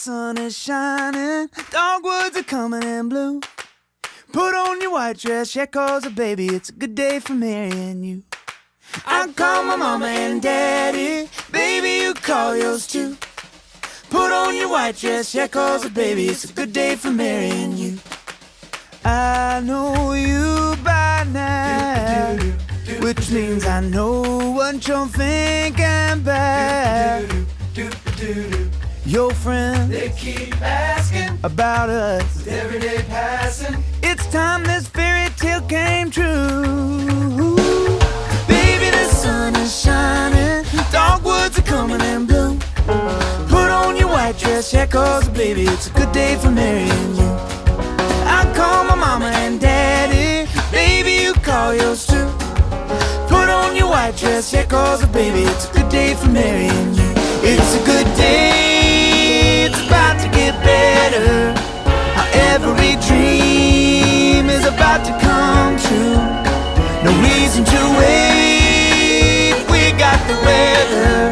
sun is shining, dogwoods are coming in blue. Put on your white dress, yeah, 'cause baby, it's a good day for Mary and you. I call my mama and daddy, baby, you call yours too. Put on your white dress, yeah, 'cause baby, it's a good day for Mary and you. I know you by now, which means I know what you're thinking about. Your friends, they keep asking about us with every day passing. It's time this fairy tale came true. Baby, the sun is shining, dogwoods are coming in bloom. Put on your white dress, yeah, 'cause baby, it's a good day for Mary and you. I call my mama and daddy, baby, you call yours too. Put on your white dress, yeah, 'cause baby, it's a good day for Mary and you. It's a good day, it's about to get better. How every dream is about to come true. No reason to wait, we got the weather,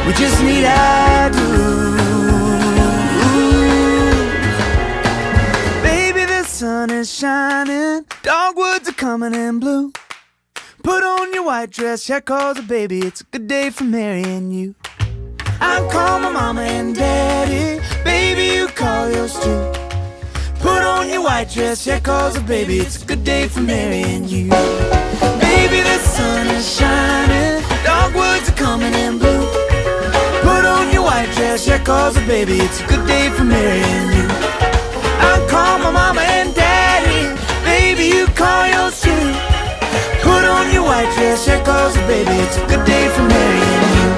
we just need our due. Baby, the sun is shining, dogwoods are coming in blue. Put on your white dress, yeah, 'cause baby, it's a good day for Mary and you. I call my mama and daddy, baby, you call yours too. Put on your white dress, yeah, 'cause baby, it's a good day for Mary and you. Baby, the sun is shining, dogwoods are coming in blue. Put on your white dress, yeah, 'cause baby, it's a good day for Mary and you. I call my mama and daddy, baby, you call yours too. Put on your white dress, yeah, 'cause baby, it's a good day for Mary and you.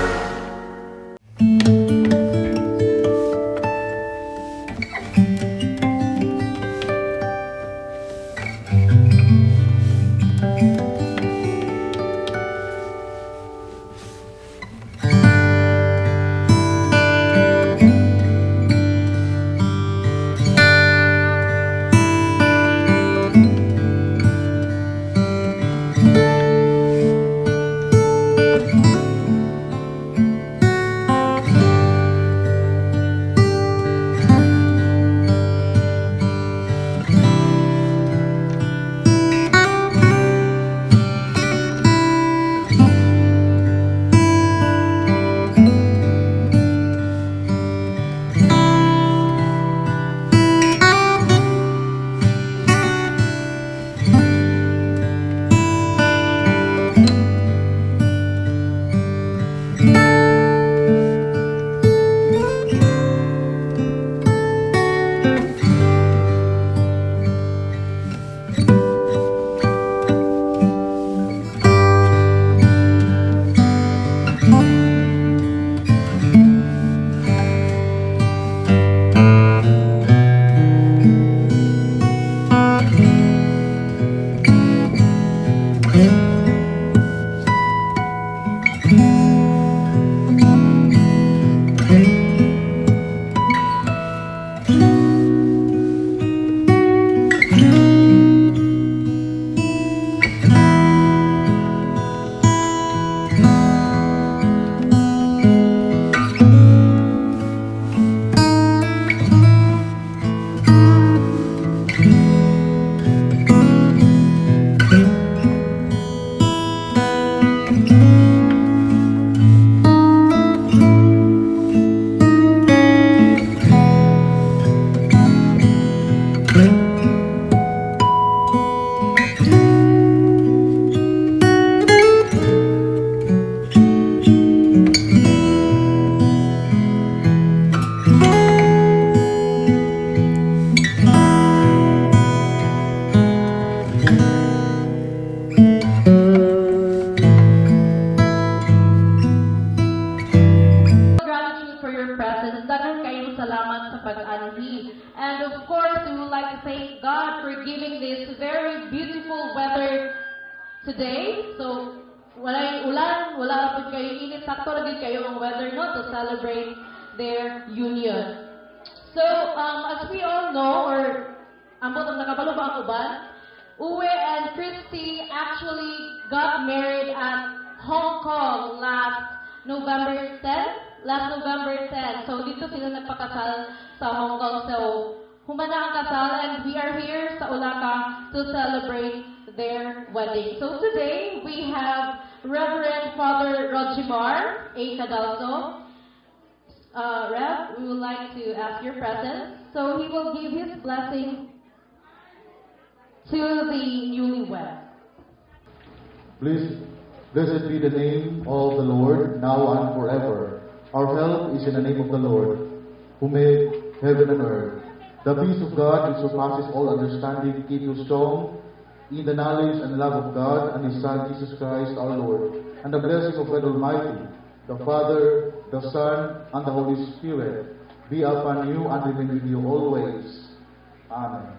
And of course, we would like to thank God for giving this very beautiful weather today. So, walay ulan, wala po kayo init, sakto lagi kayo ang weather, no, to celebrate their union. So, as we all know, or ambot ang nakabalo ba ang uban, Uwe and Christy actually got married at Hong Kong last November 10. So, dito sila nagpakasal sa Hong Kong. So, humana ang kasal and we are here sa Ulaka to celebrate their wedding. So today, we have Reverend Father Rogimar A. Cadalso. Rev, we would like to ask your presence. So he will give his blessing to the newlyweds. Blessed be the name of the Lord, now and forever. Our help is in the name of the Lord, who made heaven and earth. The peace of God, which surpasses all understanding, keep you strong in the knowledge and love of God and His Son, Jesus Christ our Lord. And the blessing of God Almighty, the Father, the Son, and the Holy Spirit, be upon you and remain with you always. Amen.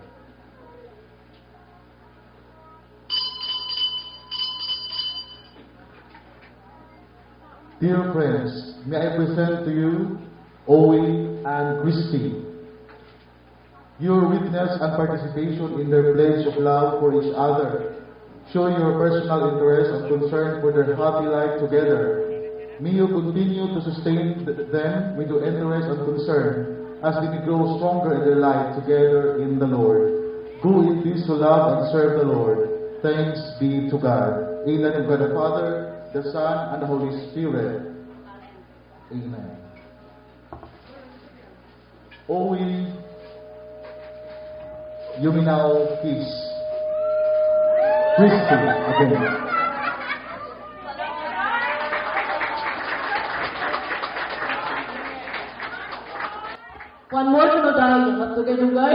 Dear friends, may I present to you Owen and Christy. Your witness and participation in their pledge of love for each other show your personal interest and concern for their happy life together. May you continue to sustain them with your interest and concern as they may grow stronger in their life together in the Lord. Go in peace to love and serve the Lord. Thanks be to God. In the name of God the Father, the Son, and the Holy Spirit. Amen. Owen, you may now kiss Christy again. One more to dahil matugay-dugay.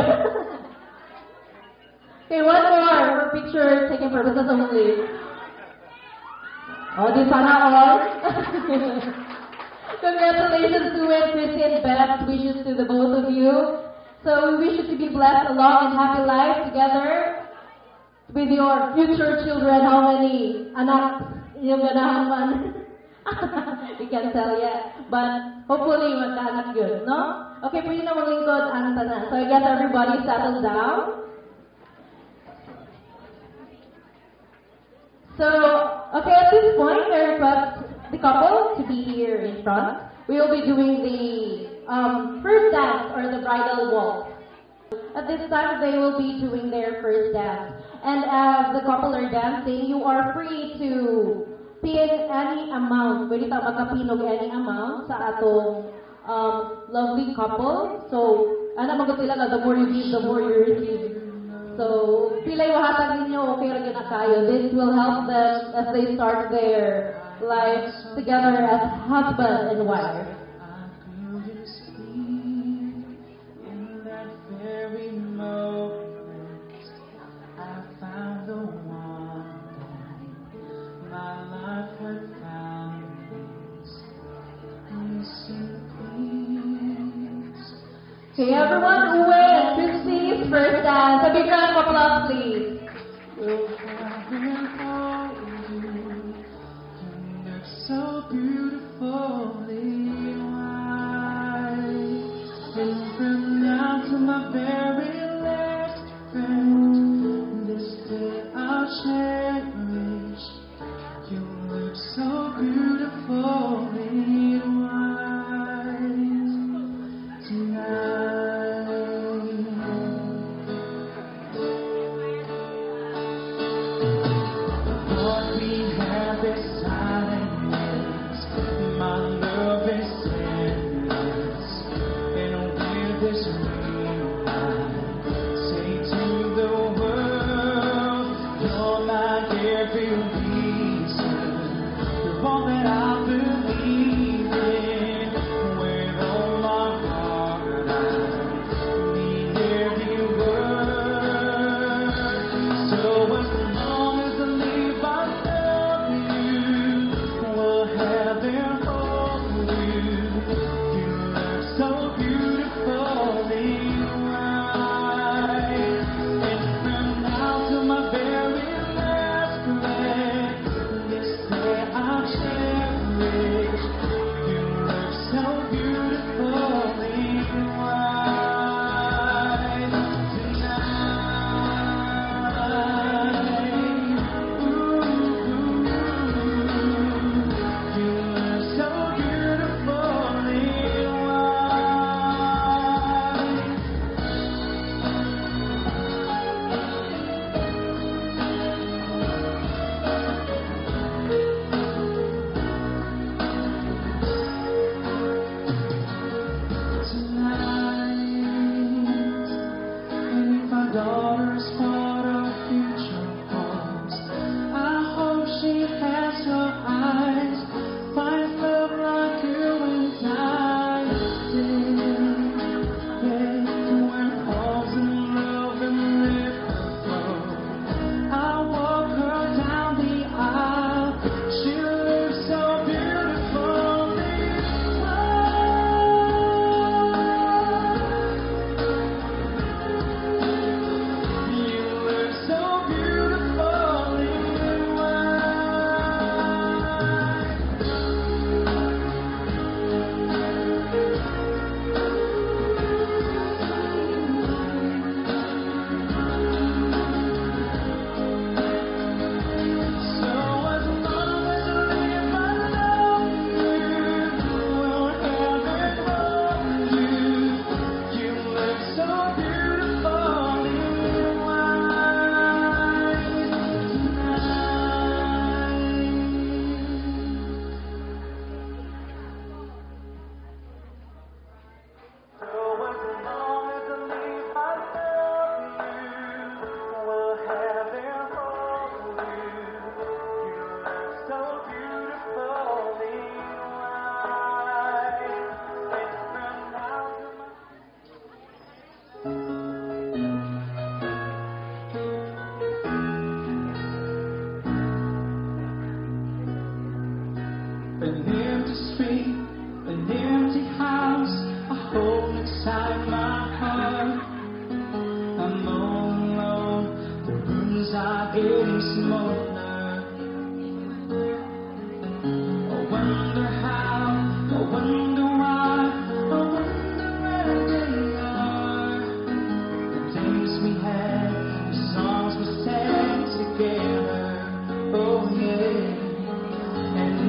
Okay, one more for picture taking purposes only. Oh, di sana all. Congratulations to it, Christy and best wishes to the both of you. So we wish you to be blessed, a long and happy life together with your future children. How many anak yung ganahan man? We can't tell yet, but hopefully magkaanak good, no? Okay, pwede na maglingkod ang tanan. So I guess everybody settled down. So, okay, at this point, I request the couple to be here in front. We will be doing the first dance, or the bridal waltz. At this time, they will be doing their first dance. And as the couple are dancing, you are free to pin any amount. Pwede ta magkapinog any amount sa atong lovely couple. So, ana magutila na, the more you give, the more you receive. So, pilay wahatag ninyo, okay ra gyud na kayo. This will help them as they start their life together as husband and wife. Okay, everyone, Uwe and Christy's first dance. A big round of applause, please. So beautifully white, and from now to my very last breath, this day I'll cherish. You look so beautifully white tonight. Lord, we have this silence. My love is endless, and with this ring I say to the world, you're my every reason, you're all that I believe in.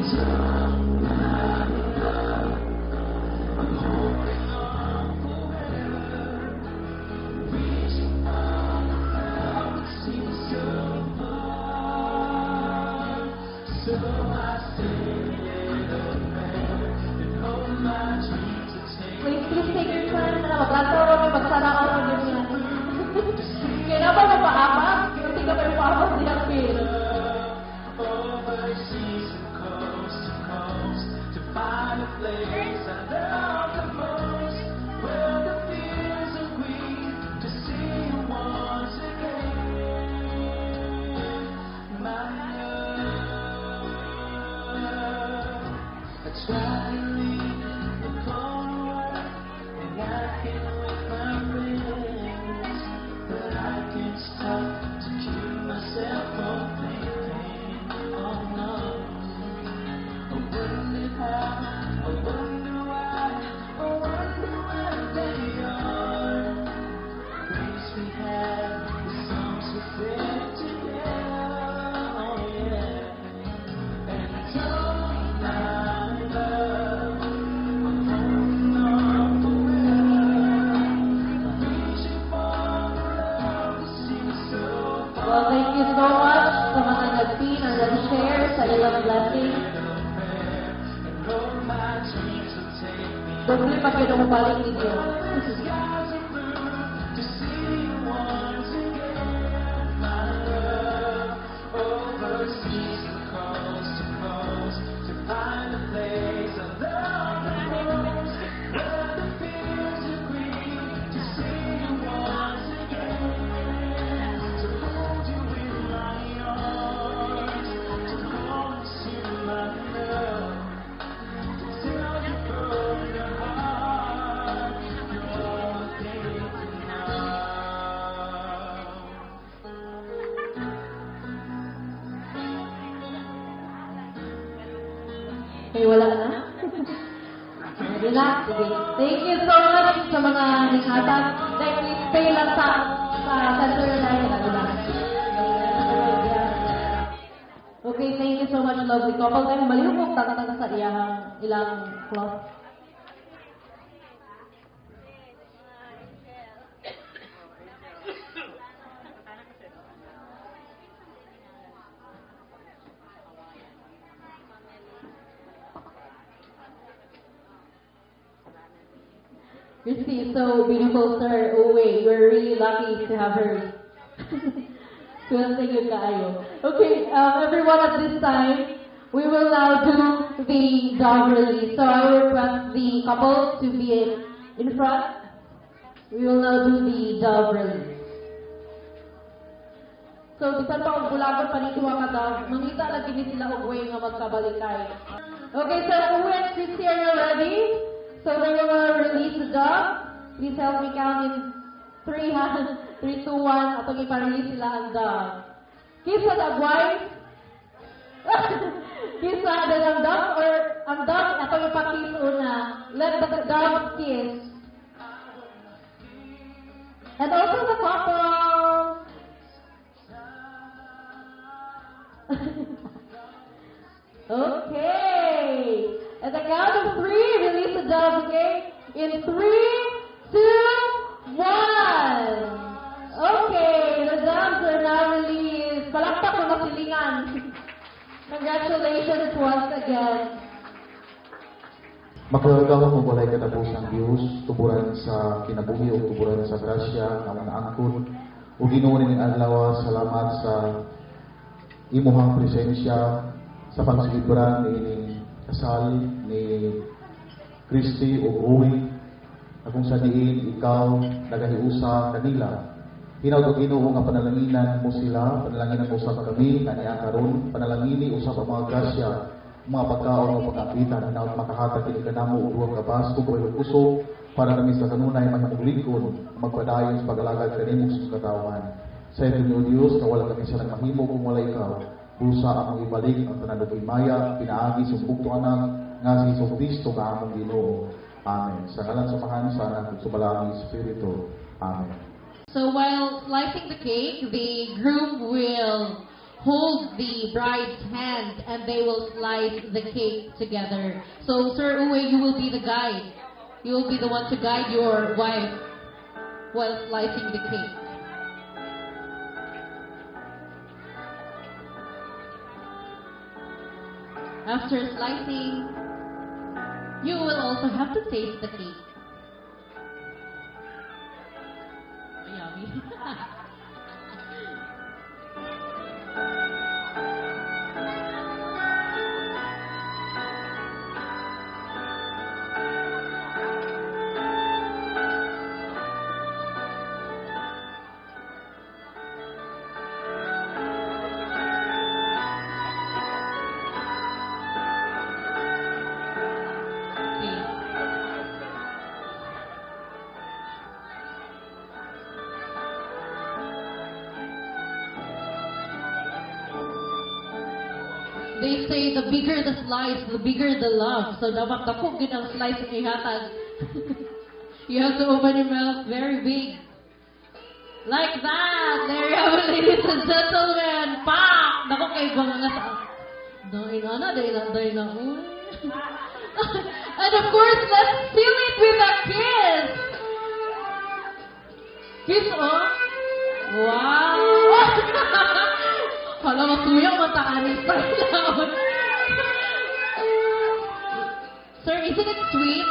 Please take your turn. Maglantaw rin yung magsaraan rin yung yan. Kaya na ba magpaapas? Hindi ka ba yung paapas niya, Phil? Overseas from coast to coast to find a place I love the most, where the fears are weak to see you once again. My love, I try to leave the cold world and I can with my friends, but I can't stop to keep myself from thinking. Oh no, I wonder how, I wonder why, I wonder where they are. Things we had, the songs we sang together, oh yeah. And it's all my love, I'm holding on forever, reaching for the love that seems so far. Well, thank you so much sa mga nag-pin or nag-share sa ilang blessing. Doble pa kayo na mabalik ninyo. Okay, wala na? Relax, sige. Thank you so much sa mga nanghatag. Like, please stay lang sa center na tayo. Okay, thank you so much, lovely couple. Tayo malihupok tatang sa ilang cloth. Christy is so beautiful, sir. Oh wait, we're really lucky to have her. Swerte yun kaayo. Okay, everyone at this time, we will now do the dog release. So I will request the couple to be in front. We will now do the dog release. So, bisan pa kung bulagon pa nito ka dog, mangita lagi ni sila og way nga magkabalikay. Okay, so Uwe and Christy, are you ready? So they will release the dog. Please help me count in 3, 3, 2, 1. Atong ipa-release sila ang dog. Kiss sa dagway. Kiss sa ang dog or ang dog atong ipa-kiss una. Let the dog kiss. And also the couple. Okay. At the count of 3, release the dog, okay? In 3, 2, 1. Okay, the dogs are now released. Palakpak mo masilingan. Congratulations once again. Magkagawang mo walay katapusang Diyos, tuburan sa kinabuhi o tuburan sa grasya, ang mga angkon, o ginuunin ng adlaw, salamat sa imuhang presensya sa pagsilibran ni kasal ni Christy o Uwi, na kung sa diin ikaw nagahiusa kanila. Hinaw o Ginoo nga panalanginan mo sila, panalanginan mo sa kami, kaniya karon, panalangini usap ang mga grasya, mga pagkaon o pag-apitan, hinaw at makahatag kini kanamo o duwang kabas, kung buhay puso, para kami sa kanunay magmuglikon, magpadayon sa pag-alagad kanimo sa katawan. Sa ito niyo Diyos, na wala kami sa mahimo kung wala ikaw, pusa ang ibalik ang tanadog imaya, pinaagi sa bukto anak, nga si Iso Kristo nga among Ginoo. Amen. Sa ngalan samahan sa anak, sumalang Espiritu. Amen. So while slicing the cake, the groom will hold the bride's hand and they will slice the cake together. So, Sir Uwe, you will be the guide. You will be the one to guide your wife while slicing the cake. After slicing, you will also have to taste the cake. Oh, yummy. They say the bigger the slice, the bigger the love. So dapat dako gid ang slice ng ihatag. You have to open your mouth very big. Like that. There you have it, ladies and gentlemen. Pak! Dako kay bangas. Dahil na. And of course, let's seal it with a kiss. Kiss, oh. Wow. Hala, matuyang mata-anis pa lang. Sir, isn't it sweet?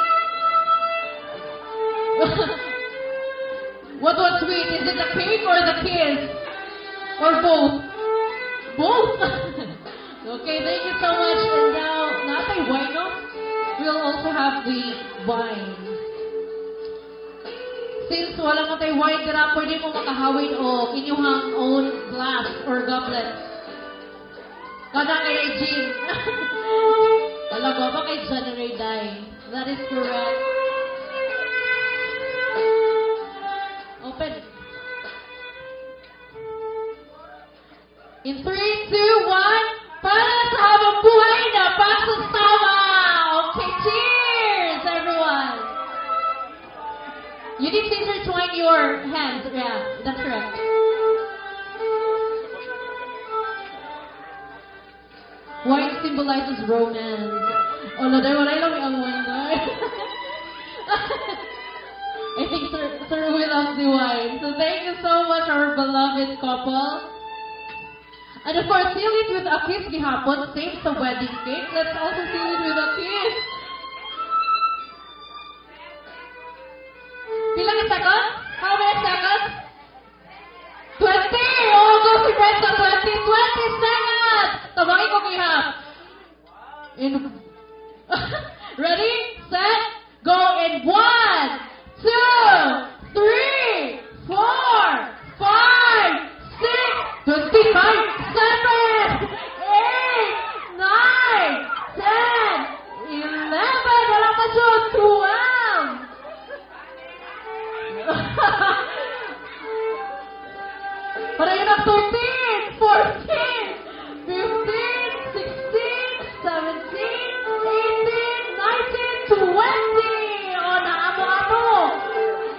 What was sweet? Is it the cake or the kiss? Or both? Both? Okay, thank you so much. And now, natay wine, no? We'll also have the wine. Since wala natay wine, dira pwede mo makahawin o inyuhang own glass or goblet. Kada kay Regine. Alam mo ba kay January Day? That is correct. Open. In 3, 2, 1, para sa habang buhay na pagsasama! Okay, cheers, everyone! You need to intertwine your hands. Yeah, that's correct. Wine symbolizes romance. Oh, no, wala lang ang wine na. I think Sir Uwe loves the wine. So thank you so much, our beloved couple. And of course, seal it with a kiss gihapon. Same sa wedding cake. Let's also seal it with a kiss. Ilang seconds? How many seconds? 20! Oh, go si Brenda, 20 seconds! Tabangin ko kihap. Ready, set, go in 1, 2, 3, 4, 5, 6, 25, 7, 8, 9, 10, 11, wala pa siya, 12. Para yun ang 13, 14, 15, 16, 17, 18, 19, 20. O, naamo-amo.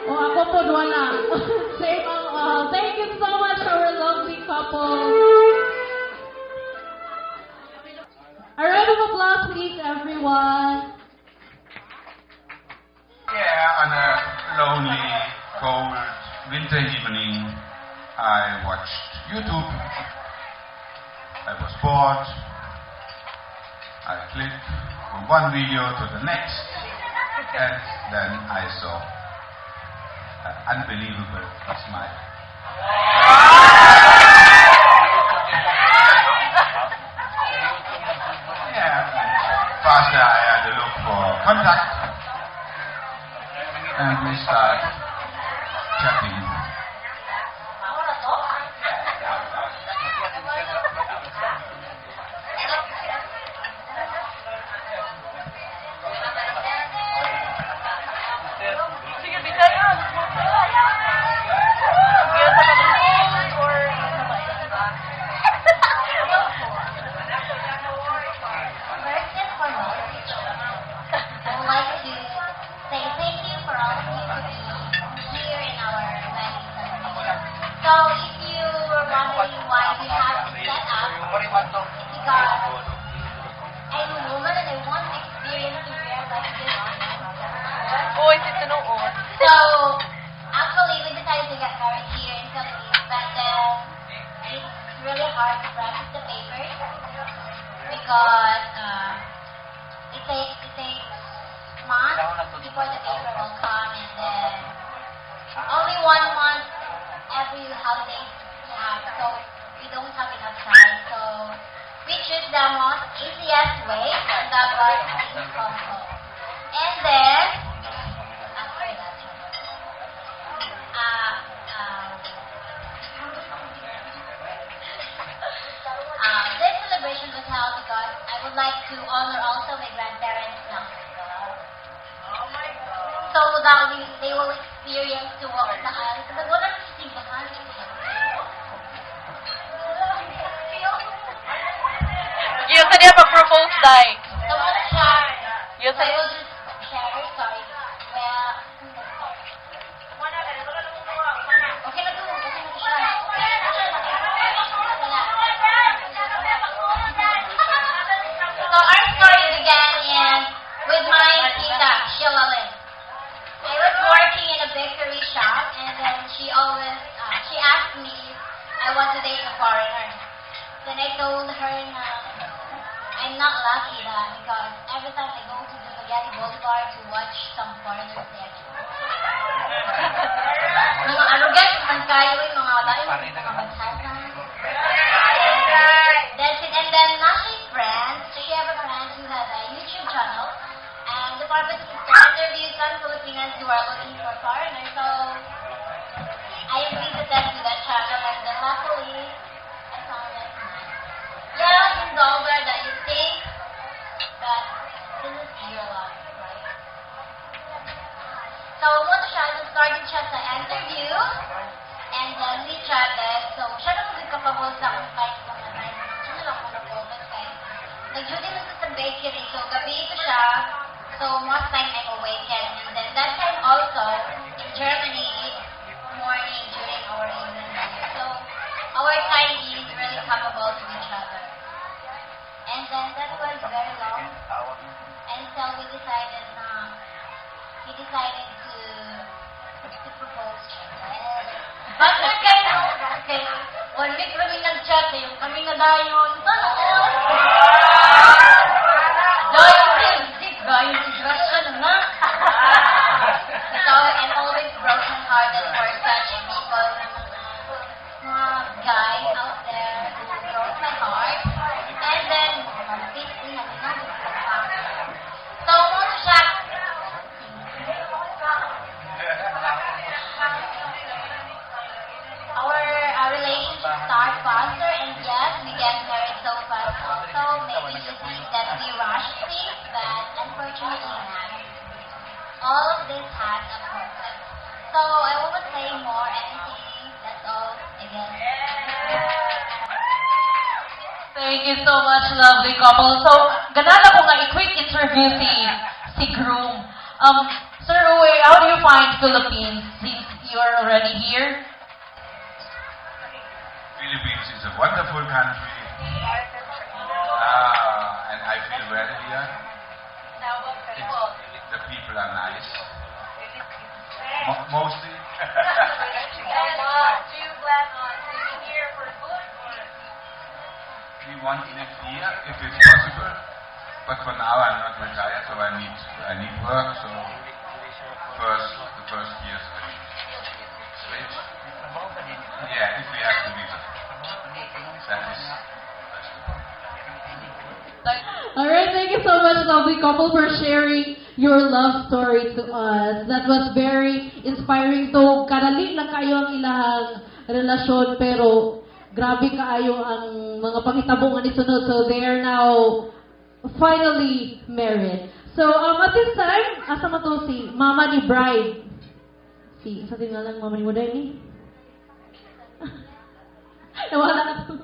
O, ako po wala. Same ang all. Thank you so much, our lovely couple. A round of applause, please, everyone. Yeah, on a lonely, cold winter evening, I watched YouTube. I was bored. I clicked from one video to the next, and then I saw an unbelievable smile. Yeah, first I had to look for contact, and we start chatting. I'd like to say thank you for all of you for being here in our wedding because it takes months before the paper will come, and then only 1 month every holiday we have, so we don't have enough time. So we choose the most easiest way, and that was eating combo. And then after that, this celebration was held because I would like to honor also my grandparents now. So that they will experience to walk sa aisle. Kasi wala nang simbahan. You said you have a propose, Dai. So wala siya. You So I said... will just share her story. Well, okay na to. Okay na to siya. So our story began with my tita, Sheila Lynn. I was working in a bakery shop, and then she asked me if I want to date a foreigner. Then I told her na I'm not lucky because every time I go to the Spaghetti Boulevard to watch some foreigners there. Mga arrogant man kayo yung mga lain, mga batasan. That's it. And then now she's friends. She have a friend who has a YouTube channel. And the purpose is to interview some Filipinos who are looking for foreigners. So I visited to that channel, and then luckily I found that man. Yeah, he's older than you think, but this is your life, right? So what siya, started siya sa interview, and then we chatted. So siya na magkakabol sa akong kahit kung na-time. Siya na lang kung na-focus kahit. Nag-duty na sa bakery, so gabi ito siya. So most time I'm awakened, and then that time also in Germany it's morning during our evening meal. So our time is really capable to each other. And then that was very long until he decided to propose. But okay, 1 week kami nag-chat, yung kami na dayon. Dayon discussion na. So I'm always broken-hearted for such people, mga guys out there who broke my heart. And then, so mo siya. Our relationship started faster, and yes, we get married so fast also. Maybe you think that we rush things, but unfortunately not. All of this has a purpose. So I won't say more anything. That's all again. Thank you so much, lovely couple. So, ganala ko nga i-quick interview si Groom. Sir Uwe, how do you find Philippines since you are already here? Philippines is a wonderful country, and I feel well here. The people are nice, mostly. We want to live here if it's possible, but for now I'm not retired, so I need work. So the first years I need wait. Yeah, if we have to visa. That is the problem. Alright, thank you so much, lovely couple, for sharing your love story to us. That was very inspiring. So, kadali lang kayo ang ilahang relasyon, pero grabe kaayo ang mga pangitabungan ni sunod. So, they are now finally married. So, at this time, asa mo to si mama ni bride? Sa tingalan mama ni Muday ni? Nawala na to.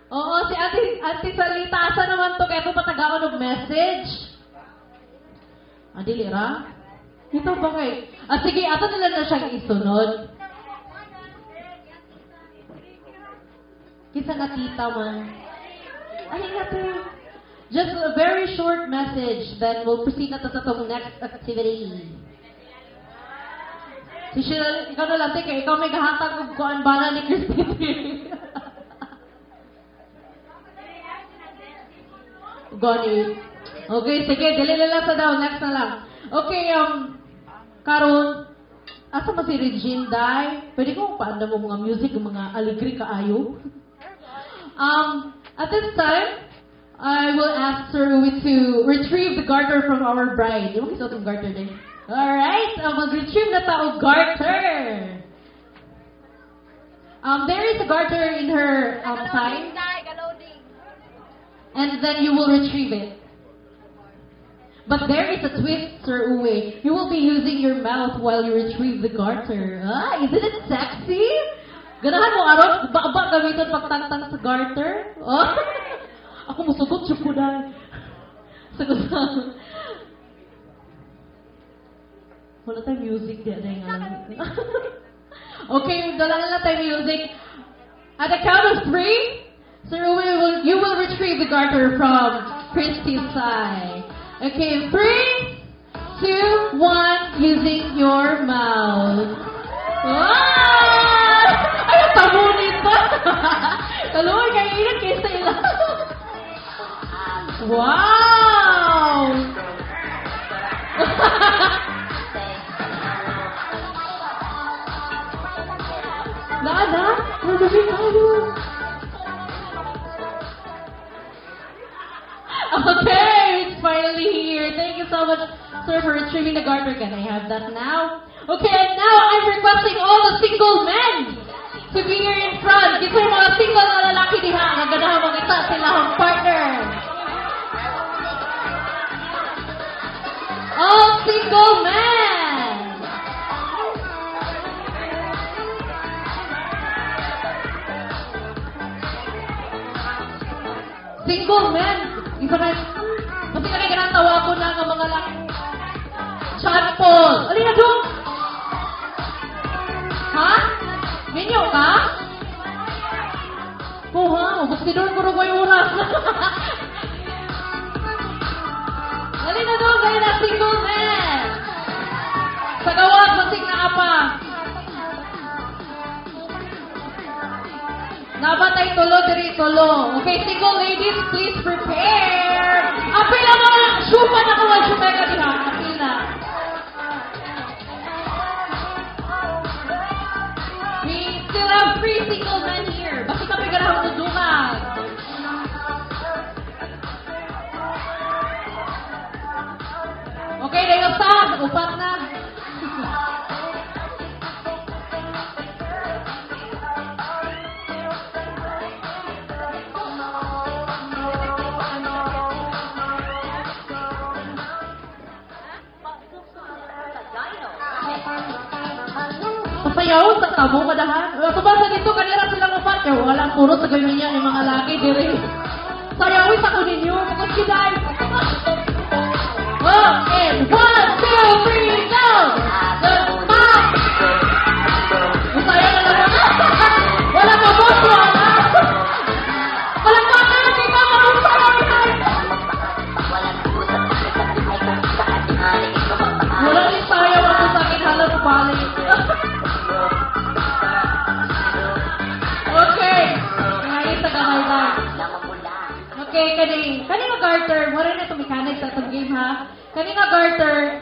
Oo, si Ate Salita, asa naman to? Kaya po patagaon ng message. Dili ra? Ito ba kay? Sige, ato nila na siyang isunod. Kisa nakita man. Ay, ate. Just a very short message, then we'll proceed na to sa itong next activity. Si Cheryl, ikaw na lang, teka, ikaw may gahatag kung kuan bana ni Christine. Gani. Okay, sige, dili na lang sa daw. Next na lang. Okay, karon, asa ba si Regine Day? Pwede ko paanda mo mga music, mga aligri kaayo? At this time, I will ask Sir Uwi to retrieve the garter from our bride. Yung kisot yung garter din. Alright, mag-retrieve na tao garter. There is a garter in her side. And then you will retrieve it. But there is a twist, Sir Uwe. You will be using your mouth while you retrieve the garter. Ah, isn't it sexy? Ganahan mo, Aron? Ba gamitin pagtangtang sa garter? Oh? Ako musugot siya po dahil. Sagot na. Wala tayong music di na yung alam. Okay, dala na tayong music. At the count of 3, Sir Uwe, you will retrieve the garter from Christy's side. Okay, 3, 2, 1, using your mouth. Wow! Ay, tabo nito! Kaluoy, kayo init kayo sa ilang. Wow! Nada? Nagabi tayo. Okay, it's finally here. Thank you so much, sir, for retrieving the garter. Can I have that now? Okay, and now I'm requesting all the single men to be here in front. Kasi yung mga single na lalaki diha, naganahan makita sila ang partner. All single men. Single men. Iba na, kasi kaya tawa ko na ng mga laki. Sean Paul. Alin na doon? Ha? Minyo ka? Oh, ha? Gusto doon ko rin yung oras. Alin na doon? Gaya na single man. Sa gawag, masig na apa. Nabatay tulo, diri tulo. Okay, single ladies, please prepare. Apil na mga lang. Syupa na kawan, syupa ka diha. Apil na. We still have 3 single men here. Basta kami garang tudungan. Okay, dahil sa upat na. Pasayaw sa tamo kadahan. Subasa dito kanira silang upat. Kaya walang puro sa ganyan niya ng mga laki diri. Sayawin sa kuninyo. Bukod kiday. Oh, and 1, 2, 3, go! The pop! Masaya na naman. Wala ka boss, wala. Palakpakan, ikaw ka kung sayaw kiday. Wala rin sayaw ako sa akin halos balik. Okay. Ngayon sa kamay na. Okay, kanina garter. Mura na itong mechanics sa itong game, ha? Kanina garter.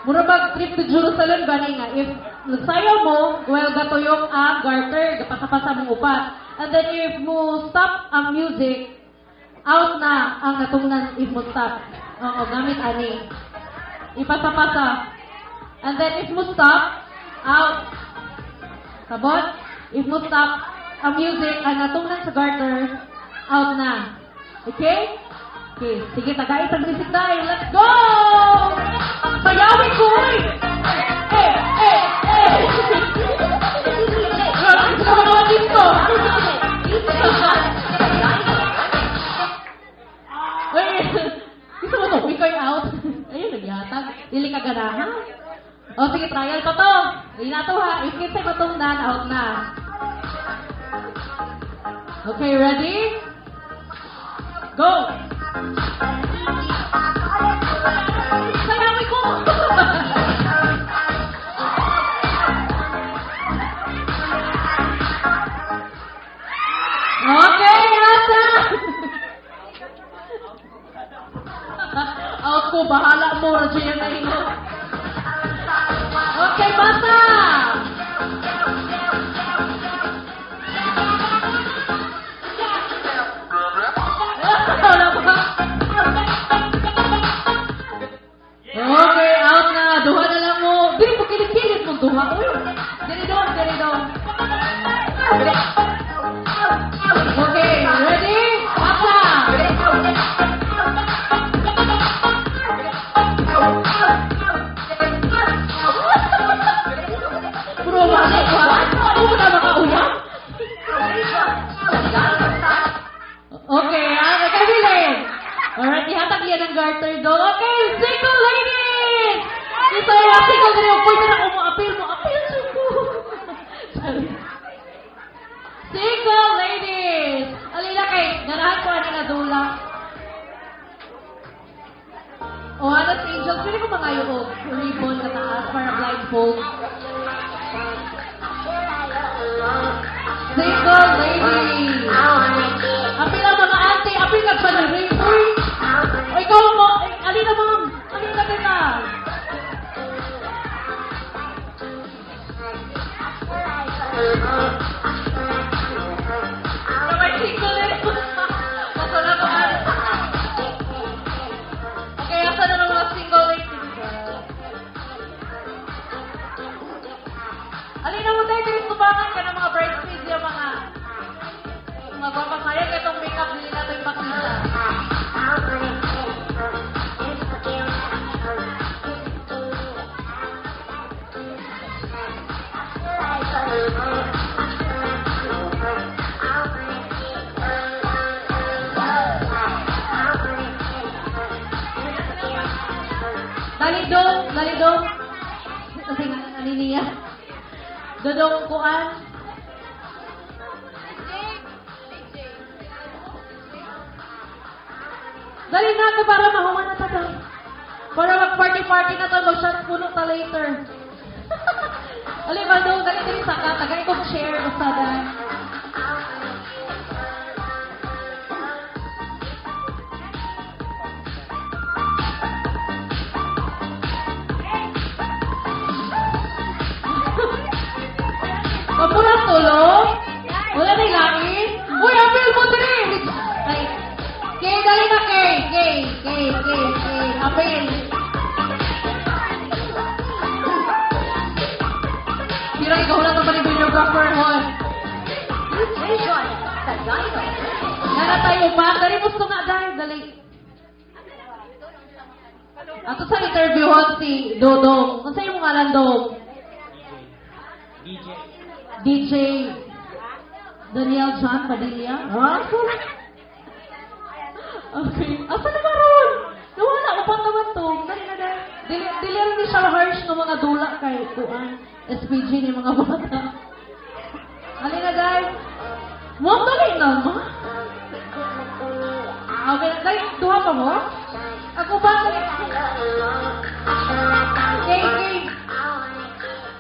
Mura mag trip to Jerusalem, gani nga. If nagsayaw mo, well, gatuyong ang garter. Gapasa-pasa mong upat. And then if mo stop ang music, out na ang natungnan if mo stop. Oo, gamit ani. Ipasa-pasa. And then if mo stop, out. Sabot? If mo stop ang music, ang natungnan sa garter, out na. Okay? Okay. Sige, tagay sa music tayo. Let's go! Sayawin ko, oy! Eh! Gusto ka naman dito! Gusto mo to? Ikaw out? Ayun, nagyatag. Dili ka ganahan. O, sige, trial ko to. Hindi na to, ha? If kinsay matungnan, out na. Okay, ready? Go! Sayawin ko! Okay, asa! ako, bahala mo, Regina Naino. Okay, basta! Wala ba? Okay, out na. Duha na lang mo. Dili mo kilit-kilit mo duha. Uy, dili doon, dili doon. Okay, ready? Basta! Puro wala ba? Puro na makauyak? Okay, nagkabilin. Alright, ihatag yan ang garter doon. Okay, single ladies! Ito yung single ladies. Pwede na kung mo-appeal mo. Appeal ko. Sorry. Single ladies! Alila kay, ganahan ko ang nadula. O, ano si Angel? Pwede ko mangayo ko. Ribbon na taas para blindfold. Single ladies! Apil ang mga auntie, apil ka sa ring. Uy! O ikaw mo, alina ma'am, alina din na. May single din. Kaso na ko okay, asa na mga single ladies. Alina mo tayo, tiris tubangan ka ng mga bridesmaids yung mga magpapasaya ka itong makeup nila ito yung pakita. Dalidong. Kasi nga naniniya. Dodong kuan. Dali na ka para mahuman na tayo. Para mag-party-party na tayo. Mag-shot puno ta later. Alin ba doon? Dali sa ka. Tagay kong share. Usada. Kapura tulong? Wala na ilain? Uy, apil mo din! Ay, Kay, dali na, Kay! Apil! Sira, ikaw lang ang videographer, hon. Nara tayo pa? Dali mo ito nga, dali. Ato sa interview, hon, si Dodong. Kung sa'yo mo nga lang, Dong? DJ Daniel John Padilla? Ha? Okay. Asa na ba ron? Nawala ko pa naman to. Dili rin siya harsh ng mga dula kay Kuan. SPG ni mga bata. Halina guys. Mo dali na ma? Okay, dali. Duha pa mo? Ako ba? Kay.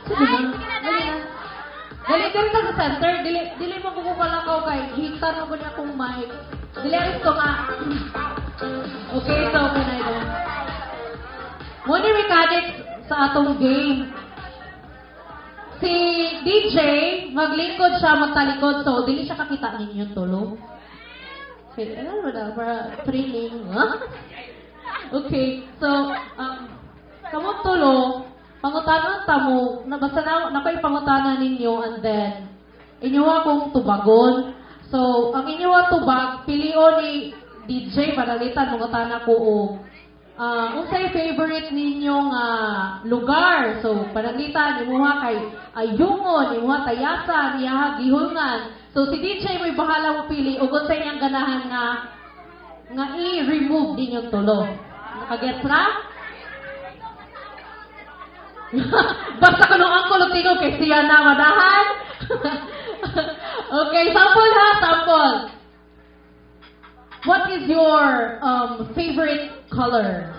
Sige na. Dali na. Dali ka sa center, dili mo kukukalakaw kay hitan mo niya akong mic. Dili rin ito nga. Okay, so okay na ito. Muna mechanics sa atong game. Si DJ, maglingkod siya, magtalikod, so dili siya kakita ninyo tulo. Okay, ano ba na? Para training, ha? Okay, so, kamot tulo, pangutanan tamo, basta na ko'y pangutanan ninyo and then inyo akong tubagon. So, ang inyo tubag, pilio ni DJ, panalitan, mangutanan ko o unsay favorite ninyong lugar. So, panalitan, imuha kay Ayungon, imuha Tayasan, iyaha Gihungan. So, si DJ may bahala mo pili, o unsay niyang ganahan nga i-remove ninyong tulo. Nakagets na? Basta ko nung angkol tingog kay siya na madahan. Okay, sample ha, sample. What is your favorite color?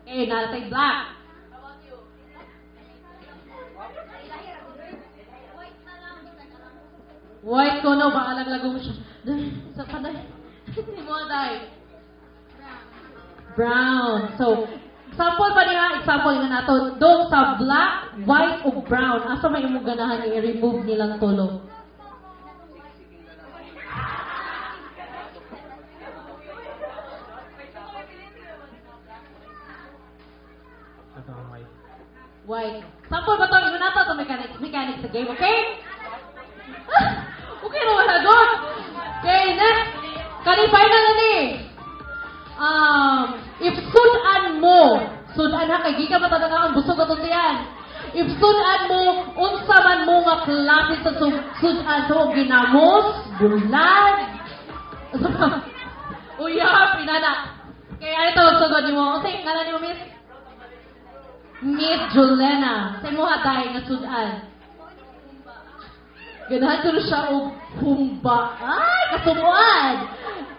Okay, nalatay black. White ko no, baka laglago mo siya. Sa paday. Mo day. brown. So, example pa niya, example nga nato, dog sa black, white, o brown. Asa may imong ganahan i-remove nilang tulo? White. Sample ba ito? Ino na ito mechanics sa game, okay? Okay na wala doon. Okay, next. Final na ni. If sudan mo, sudan ha, kay giga matanda nga ang busog ato siyan. If sudan mo, unsa man mo nga klase sa sudan, so ginamos, bulag, uyap, pinana. Kaya ito, sugod mo. Kasi, ngala ni mo, miss? Miss Julena, sa imo hatay nga sudan. Ganahan ko siya og humba. Ay, kasumuan!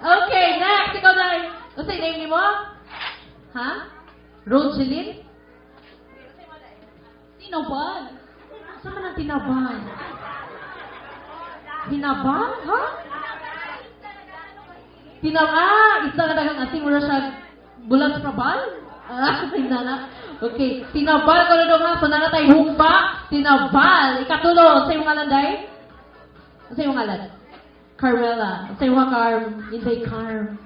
Okay, next. Ikaw na. Ano sa name ni mo? Ha? Rogelyn? Tinaban? Saan man ang tinaban? Tinaban? Ha? Isa ka dagang ating mula siya bulan sa prabal? Pinana. Okay, tinabal ko na doon nga. So, nanatay humba, tinabal. Ikatulo, sa iyong ngalanday? Sa iyong ngalan? Carmela. Sa iyong Carm. Hindi, Carm.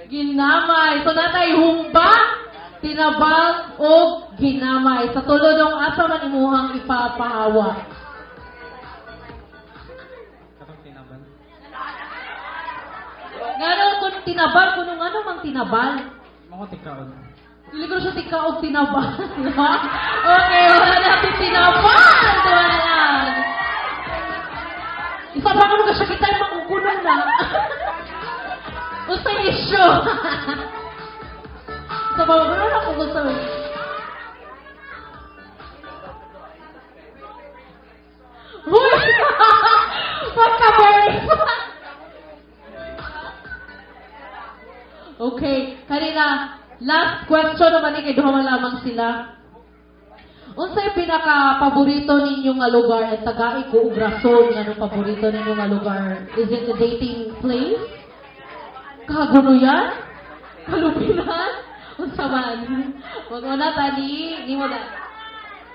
Ginamay. So, natay humba, tinabal, o ginamay. Sa tulo ng asa man imuhang ipapahawa. Ngano kung tinabal, kung ano mang tinabal? Mga tikaon. Dili ko siya tikaog tinabal. Diba? Okay, wala natin tinabal. Diba na lang? Isa pa kung siya kita yung makukunan na. Gusto yung issue. So, babagano na kung gusto. Uy! Pagka-very. Okay, kanina, last question naman ni kay duha lamang sila. Unsay pinaka-paborito ninyo nga lugar at tagai ko ug rason nga anong paborito ninyo nga lugar? Is it a dating place? Kagunuyan? Kalubinan? Unsa man? Wag mo na tani, ni mo na.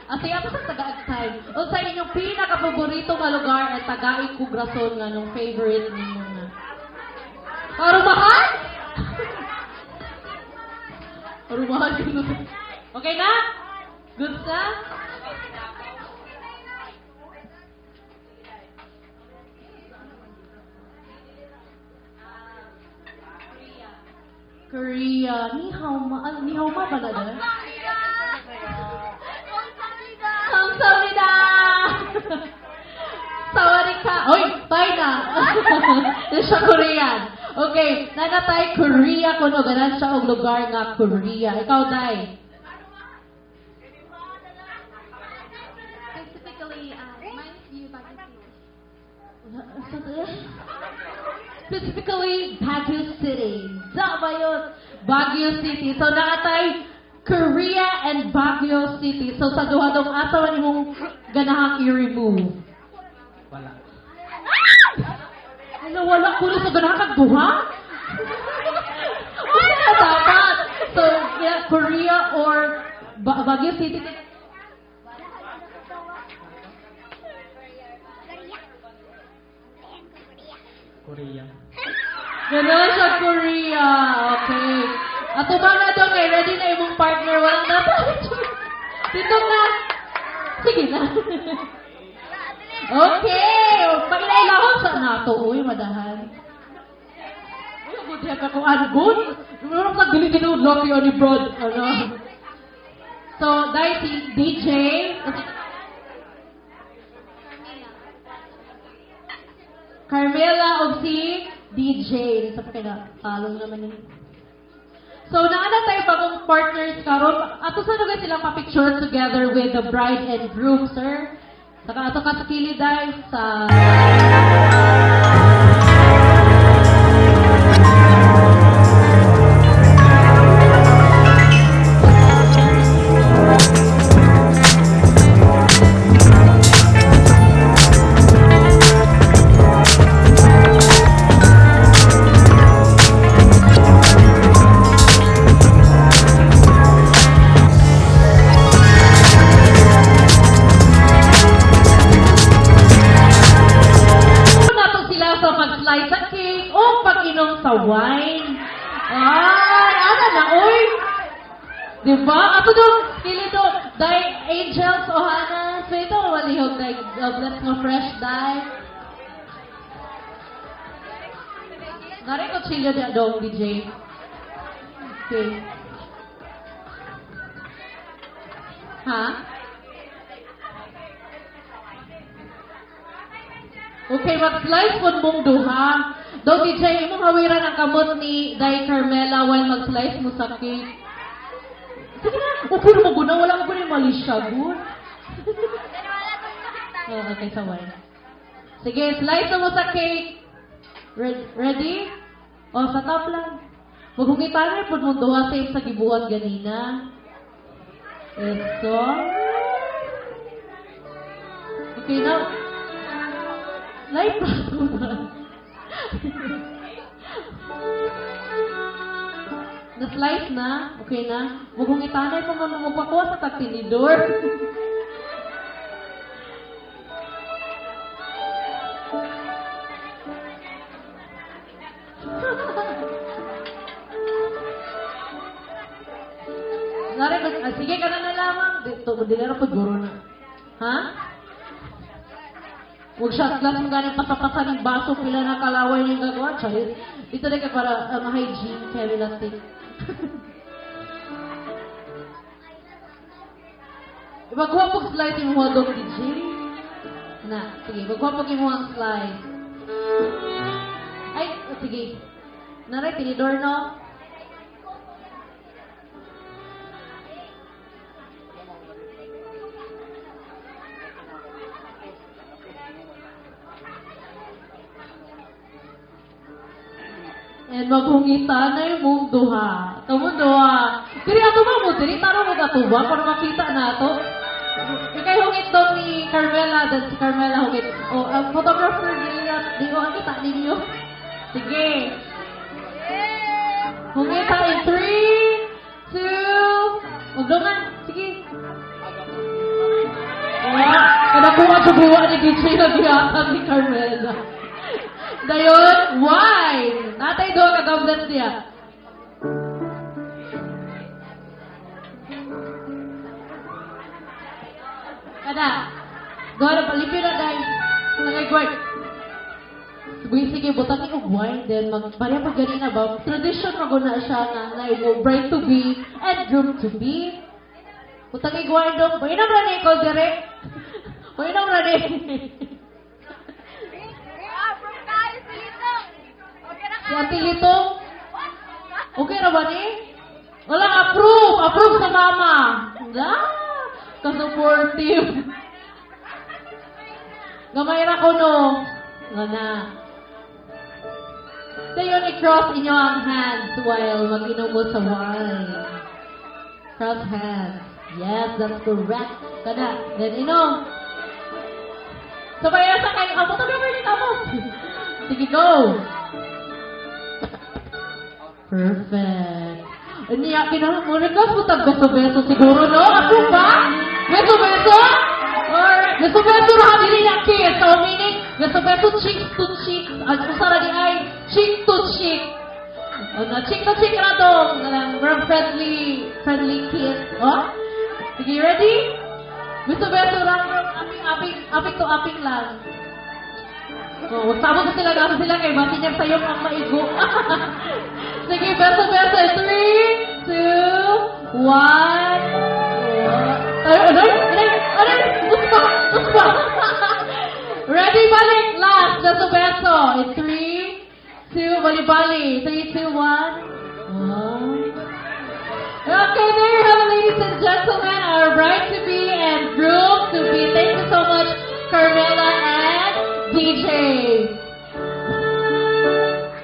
Asay ato sa taga time. Unsay inyong pinaka-paborito nga lugar at tagai ko ug rason nga anong favorite ninyo nga? Karumahan? Karumahan ko. Okay na? Good na? Korea. Ni hao ma ba na doon? Kamsahamnida! Sawadika! Oy, tayo na! Siya Korean. Okay, nanatay Korea kung ganan siya og lugar nga Korea. Ikaw, Day. Specifically, Baguio City. Ba yun? Baguio City. So, nakatay Korea and Baguio City. So, sa duha dong asa man imong ganahang i-remove? Wala. Ano, wala ko sa ganahang kagduha? Wala na dapat. So, yeah, Korea or Baguio City. Korea. Ganon sa Korea. Okay. At na doon kay ready na imong partner. Walang dapat. Dito na. Sige na. Okay. Pag-ilailahon sa nato. Uy, madahan. Uy, good heck ako. Good. Meron sa gili-gili lucky on the broad. Ano? So, dahil si DJ. Carmela of si DJ. Sa pagkakaalong naman yun. So, naana tayo bagong partners karon. Ato sa lugar silang pa-picture together with the bride and groom, sir. Saka ato ka sa kiliday sa... Diba? Ato doon, kilito, dahil angels o hana. So ito, walihog dahil bless mo fresh dahil. Nari ko chilyo niya dong, DJ. Okay. Ha? Okay, mag-slice po mong duha. Daw, DJ, imong hawiran ang kamot ni Day Carmela while mag-slice mo sa cake. Sige na, okay na maguna. Wala ko na yung mali siya, good. Oh, okay, saway. Sige, slice mo sa cake. Ready? O, sa top lang. Maghugitan rin po mong duha save sa gibuhat ganina. Ito. Okay, now. Light pa ito na. Na-slice na? Okay na? Maghugitan rin po mong magpakuha sa tagtinidor. Sige ka na lamang. Dito, dilera po guro na. Ha? Huwag shot glass mo ganang pasapasa ng baso pila na kalaway ng gagawa. Charit. Dito na ka para ma-hygiene. Kaya latik. Magkuha po slice yung mga dog, DJ. Na, sige. Magkuha po yung mga slice. Ay, sige. Naray, tinidor, no? And maghungitan na yung mundo ha. Ito mundo ha. Diri ato ba mo? Diri taro mo ato ba? Para makita na ito. Ikay hungit daw ni Carmela. Dan si Carmela hungit. O, ang photographer nila. Di ko kita ninyo. Sige. Hungit ha in 3, 2, magdungan. Sige. Kada kuha sa buwa ni DJ na gihatan ni Carmela. Dayon, why? Natay do kagablan siya. Kada, doon na palipin na dahil nangay-guard. Sige, butang yung wine, then magpariya pag ganina ba? Tradition maguna siya na bride to be and groom to be. Butang yung wine doon. Mainam na ni Nicole direct. Mainam na ni. Si Ate Lito? Okay na ba ni? Walang approve! Approve sa mama! Nga! Ka-supportive! Gamay ra ko no! Nga na. So yun, i-cross inyo ang hands while mag-inom mo sa wine. Cross hands. Yes, that's correct. Kada. Then inom. So kaya sa kayo, amo to gawin nito mo. Sige, go! Perfect. Niya, kinamurikas mo tag-beso-beso siguro, no? Ako ba? Beso-beso? Or, beso-beso na kami niya kiss. So, meaning, beso-beso cheek to cheek. At usara di ay, cheek to cheek. O, na cheek to cheek na to. We're friendly kiss. O? Sige, ready? Beso-beso lang. Aping to aping lang. O, sabot na sila kay Basinyag sa'yo ang maigo. Sige, beso-beso. 3, 2, 1. Uspa. Ready, balik. Last, beso-beso. 3, 2, bali-bali. 3, 2, 1. Okay, there you have it, ladies and gentlemen, our bride-to-be and groom-to-be. Thank you so much, Carmela and DJ.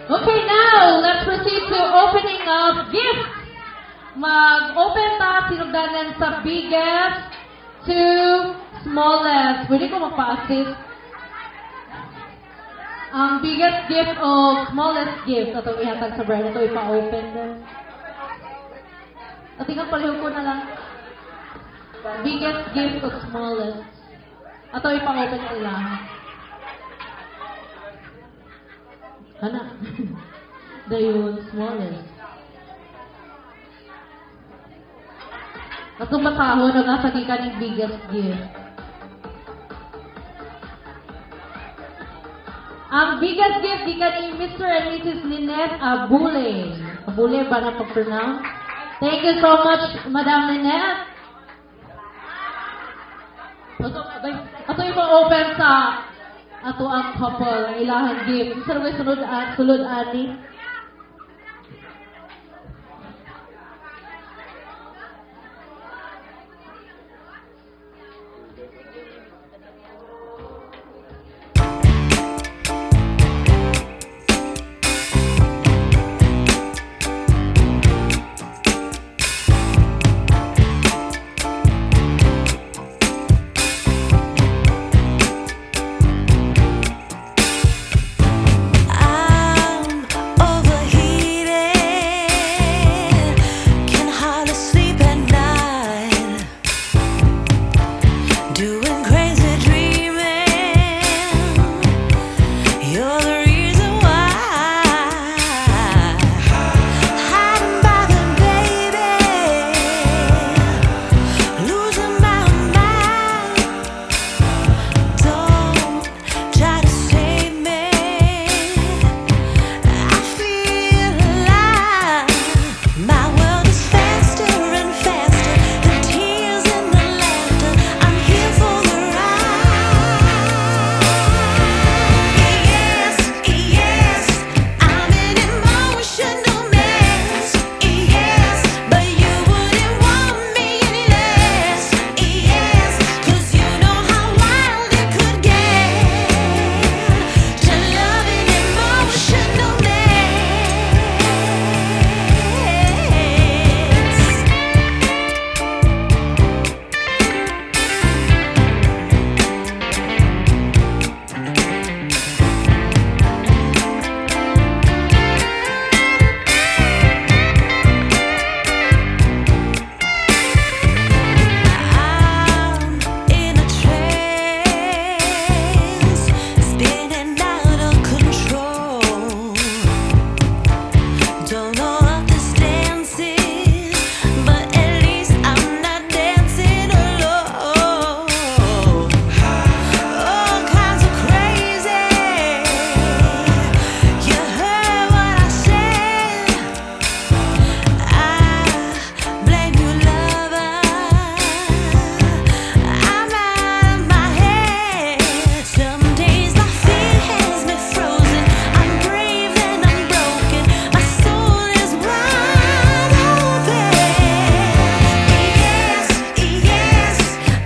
Okay, now, let's proceed to opening of gifts. Mag-open ta sinugdanan sa biggest to smallest. Pwede ko magpa-assist. Ang biggest gift o smallest gift. Ito ihatag sa bride. Ito ipa-open din. At tingnan palihog ko na lang. Biggest gift o smallest. Ito ipa-open nila. Hana. Dayon, smallest. Atong matahon ang nasa kaning biggest gift. Ang biggest gift gikan ni Mr. and Mrs. Lynette Abule. Abule ba na pag-pronounce? Thank you so much, Madam Lynette. Ato yung open sa ato ang couple, ang ilahang gift. Isa rin sulod ani. I'm overheated, can hardly sleep at night, doing crazy dreaming. You're the reason why, hiding by the baby, losing my mind. Don't try to save me. I feel alive. My world is faster and faster. The tears and the laughter. I'm here for the ride. Yes, yes, I'm an emotional mess. Yes, but you wouldn't want me any less. Yes, 'cause you know how wild it could get to love an emotional mess. I'm in a trance, spinning out of control. Don't know what this dance is, but at least I'm not dancing alone. All kinds of crazy. You heard what I said. I blame you, lover. I'm out of my head. Some days my fear has me frozen. I'm brave and I'm broken. My soul is wide open. Yes, yes,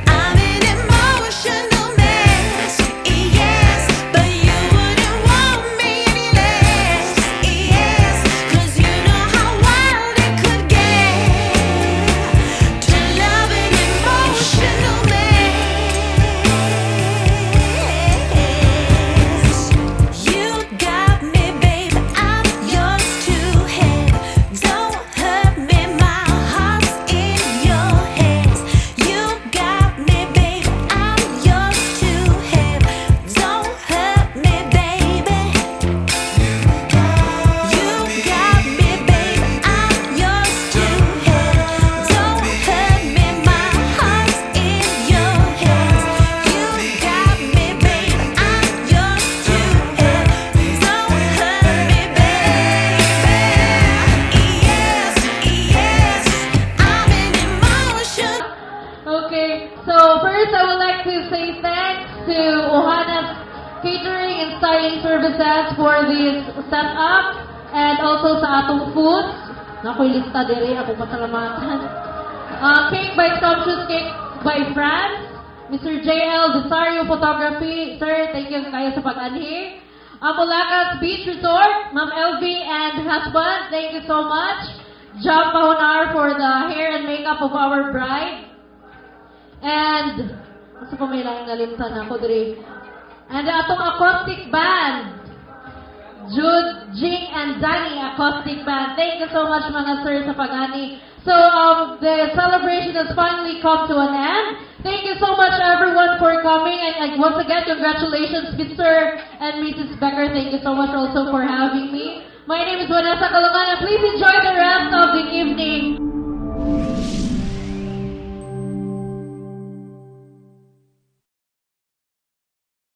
I'm an emotional mess. Yes, but you wouldn't want me any less. Yes, 'cause you know how wild it could get to love an emotional mess. You got me, babe, I'm yours to have. Don't hurt me, my heart's in your hands. You got me, babe, I'm yours to have. Don't hurt me, baby. You got me, babe, I'm yours to have. Don't hurt me, my heart's in your hands. You got me, babe, I'm yours to have. Don't hurt me, baby. Yes, yes, I'm an emotion. Okay, so first I would like to say thanks to Ohana's Catering and Styling Services for this setup and also sa atong foods. Nakoy lista diri ako pasalamatan. Cake by Scrumptious Cake by France. Mr. JL Desario Photography. Sir, thank you kayo sa pag-anhi. Amolacas Beach Resort, Ma'am LV and husband, thank you so much. Jam Pahonar for the hair and makeup of our bride. And, asa pa may lang nalimtan ako diri. And atong acoustic band, Jude, Jing, and Danny Acoustic Band. Thank you so much mga sir sa pag-ani. So, the celebration has finally come to an end. Thank you so much everyone for coming. And once again, congratulations Mr. and Mrs. Becker. Thank you so much also for having me. My name is Vanessa Calungan and please enjoy the rest of the evening.